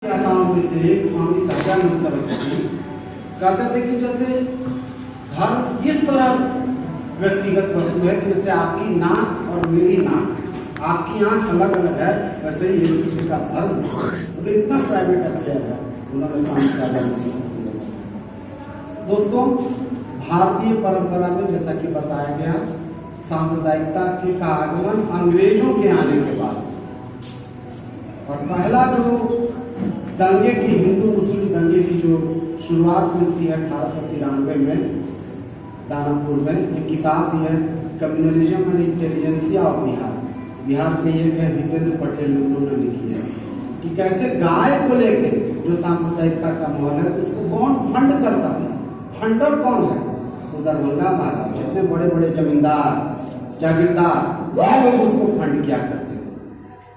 में से एक स्वामी सहजानंद सरस्वती कहते थे कि जैसे धर्म इस तरह व्यक्तिगत वस्तु है कि जैसे आपकी नाक और मेरी नाक, आपकी आंख अलग अलग है, वैसे ही एक दूसरे का धर्म तो इतना प्राइवेट अफेयर है उन्होंने स्वामी सहजानंद सरस्वती। दोस्तों, भारतीय परंपरा में जैसा कि बताया गया, सांप्रदायिकता के का आगमन अंग्रेजों के आने के बाद और पहला जो दंगे की, हिंदू मुस्लिम दंगे की जो शुरुआत मिलती है 1893 में दानापुर में, एक किताब है communalism and intelligentsia of Bihar, Bihar के एक है हितेंद्र पटेल ने उन्होंने लिखी है कि कैसे गाय को लेकर जो सांप्रदायिकता का माहौल है उसको कौन फंड करता है, फंडर कौन है, तो दरभंगा महाराज जितने बड़े बड़े जमींदार जागीरदार वह लोग उसको फंड किया करते हैं।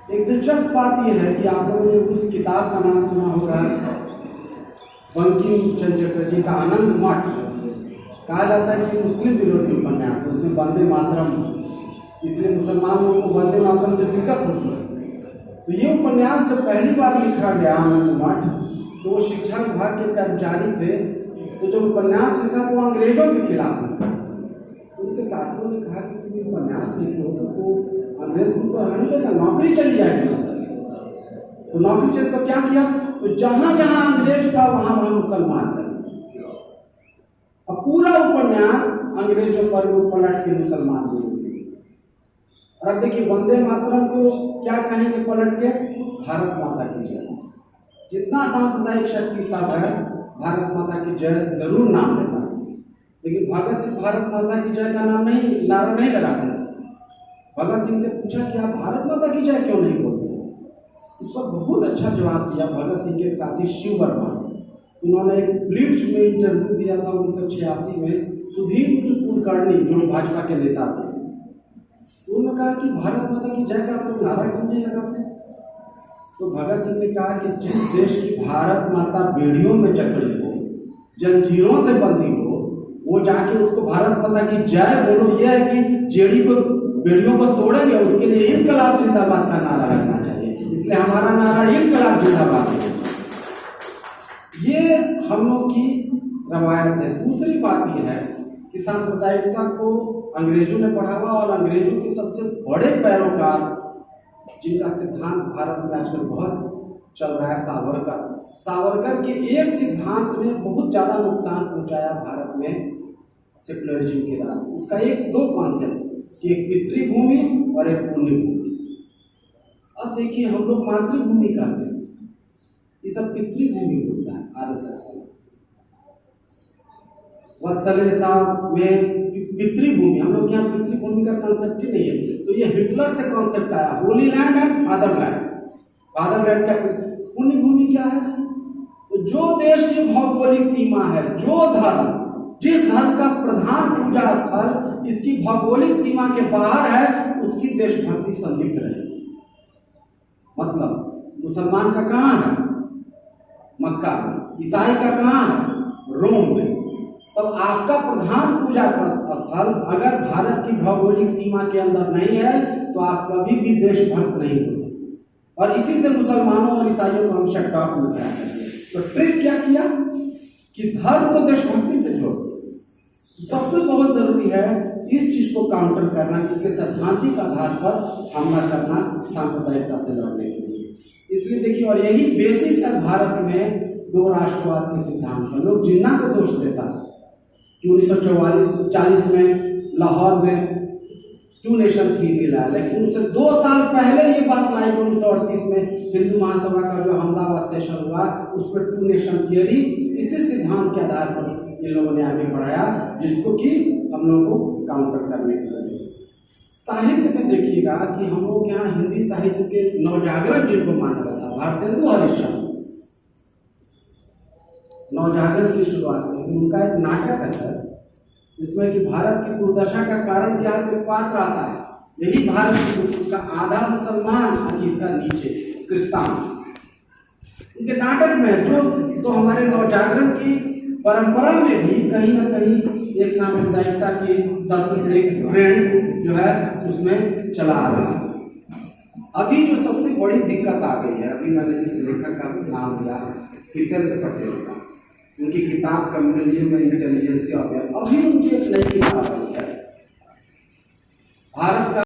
एक दिलचस्प बात यह है कि आप लोगों ने उस किताब का नाम सुना होगा, बंकिम चंद्र चटर्जी का आनंद मठ, कहा जाता है कि मुस्लिम विरोधी उपन्यास है, उसमें वंदे मातरम, इसलिए मुसलमानों को वंदे मातरम से दिक्कत होती है। तो ये उपन्यास जब पहली बार लिखा गया आनंद मठ, तो वो शिक्षा विभाग के कर्मचारी थे, तो जब उपन्यास लिखा तो अंग्रेजों के खिलाफ लिखा, तो उनके साथियों ने कहा कि तुम उपन्यास लिखे हो तो अंग्रेज तुमको रहने देगा, नौकरी चली जाएगी। तो नौकरी चली तो क्या किया, तो जहां जहां अंग्रेज था वहां वहां मुसलमान कर, अब पूरा उपन्यास अंग्रेजों पर वो पलट के मुसलमान हो गए। और अब देखिए वंदे मातरम को क्या कहेंगे पलट के, भारत माता की जय। जितना सांप्रदायिक शक्ति सब है भारत माता की जय जरूर नाम लेता है, लेकिन भगत सिंह भारत माता की जय का नाम नहीं, नारा नहीं लगाते। भगत सिंह से पूछा कि आप भारत माता की जय क्यों नहीं बोलते, इस पर बहुत अच्छा जवाब दिया भगत सिंह के एक साथी शिव वर्मा। उन्होंने एक ब्लिट्ज में इंटरव्यू दिया था 1986 में सुधीर कुलकर्णी जो भाजपा के नेता थे, उन्होंने कहा कि भारत माता की जय का आप लोग नारा क्यों नहीं लगाते। तो भगत सिंह ने कहा कि जिस देश की भारत माता बेड़ियों में जकड़ी हो, जंजीरों से बंधी हो, वो जाके उसको भारत माता की जय बोलो, यह है कि जेड़ी को बेड़ियों को तोड़ेंगे, उसके लिए इनकलाब जिंदाबाद का नारा लगना चाहिए, इसलिए हमारा नारा इनकलाब जिंदाबाद है। ये हम लोग की रवायत है। दूसरी बात यह है कि सांप्रदायिकता को अंग्रेजों ने बढ़ावा, और अंग्रेजों के सबसे बड़े पैरोकार जिनका सिद्धांत भारत में आजकल बहुत चल रहा है, सावरकर के एक सिद्धांत ने बहुत ज्यादा नुकसान पहुंचाया भारत में सेकुलरिज्म के राज। उसका दो कॉन्सेप्ट, एक पितृभूमि और एक पुण्य भूमि। अब देखिए हम लोग मातृभूमि कहते हैं, ये सब पितृभूमि होता है आरएसएस का। वत्सलेसा में पितृभूमि, हम लोग यहाँ पितृभूमि का कॉन्सेप्ट ही नहीं है, तो ये हिटलर से कॉन्सेप्ट आया, Holi land and fatherland. Fatherland का पुण्य भूमि क्या है, तो जो देश की भौगोलिक सीमा है, जो धर्म, जिस धर्म का प्रधान पूजा स्थल इसकी भौगोलिक सीमा के बाहर है, उसकी देशभक्ति संदिग्ध रहेगी। मतलब मुसलमान का कहाँ है, मक्का में, ईसाई का कहाँ है, रोम में। तब आपका प्रधान पूजा स्थल अगर भारत की भौगोलिक सीमा के अंदर नहीं है तो आप कभी भी देशभक्त नहीं हो सकते। और इसी से मुसलमानों और ईसाइयों को हम शटडाउन में कराया करते हैं। तो ट्रिक क्या किया कि धर्म को देशभक्ति से जोड़, तो सबसे बहुत जरूरी है इस चीज को काउंटर करना, इसके सैद्धांतिक आधार पर हमला करना सांप्रदायिकता से लड़ने के लिए। इसलिए देखिए, और यही बेसिस है भारत में दो राष्ट्रवाद के सिद्धांत पर। लोग जिन्ना को दोष देता है कि 1940 में लाहौर में टू नेशन थ्योरी लाया, लेकिन उससे 2 साल पहले ये बात लाई 1938 में हिंदू महासभा का जो अहमदाबाद सेशन हुआ, उसमें टू नेशन थ्योरी इसी सिद्धांत के आधार पर इन लोगों ने आगे बढ़ाया, जिसको कि हम लोगों को काउंटर करने की जरूरत है। साहित्य में देखिएगा कि हम लोग यहाँ हिंदी साहित्य के नवजागरण जिनको माना जाता है, भारतेंदु हरिश्चंद्र नवजागरण की शुरुआत में उनका एक नाटक है सर, जिसमें कि भारत की दुर्दशा का कारण क्या है, तो एक पात्र आता है, यही भारत की, उसका आधा मुसलमान और इसका नीचे क्रिस्तान। उनके नाटक में जो तो हमारे नवजागरण की परंपरा में भी कहीं ना कहीं एक सांप्रदायिकता की तत्व, एक ट्रेंड जो है उसमें चला आ रहा है। अभी जो सबसे बड़ी दिक्कत आ गई है, अभी मैंने जिस लेखक का नाम लिया हितेंद्र पटेल का, उनकी किताब कम्युनलिज्म में इंटेलिजेंसी ऑफ, अभी उनकी एक नई किताब आई है भारत का